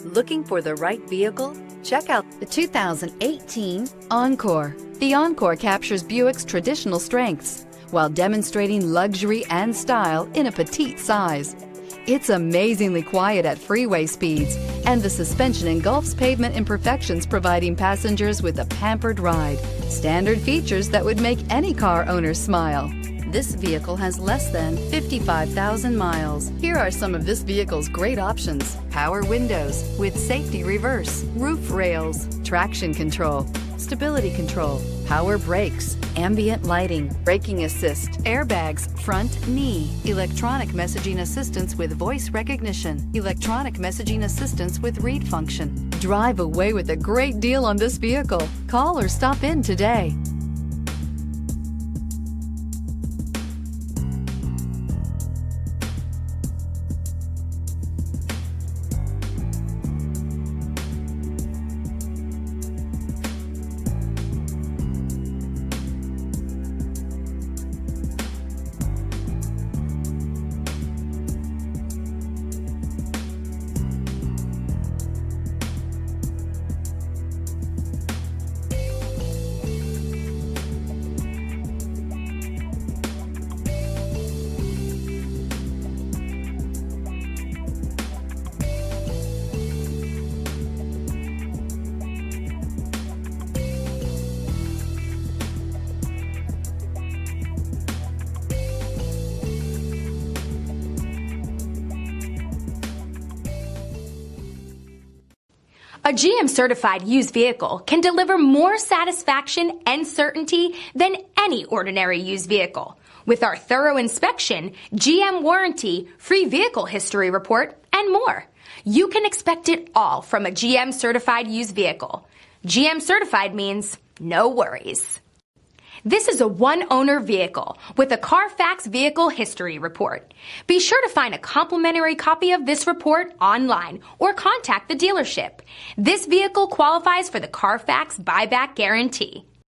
Looking for the right vehicle? Check out The 2018 Encore. The Encore captures Buick's traditional strengths while demonstrating luxury and style in a petite size. It's amazingly quiet at freeway speeds, and the suspension engulfs pavement imperfections, providing passengers with a pampered ride. Standard features that would make any car owner smile. This vehicle has less than 55,000 miles. Here are some of this vehicle's great options: power windows with safety reverse, roof rails, traction control, stability control, power brakes, ambient lighting, braking assist, airbags, front knee, electronic messaging assistance with voice recognition, electronic messaging assistance with read function. Drive away with a great deal on this vehicle. Call or stop in today. A GM-certified used vehicle can deliver more satisfaction and certainty than any ordinary used vehicle. With our thorough inspection, GM warranty, free vehicle history report, and more. You can expect it all from a GM-certified used vehicle. GM-certified means no worries. This is a one-owner vehicle with a Carfax Vehicle History Report. Be sure to find a complimentary copy of this report online or contact the dealership. This vehicle qualifies for the Carfax Buyback Guarantee.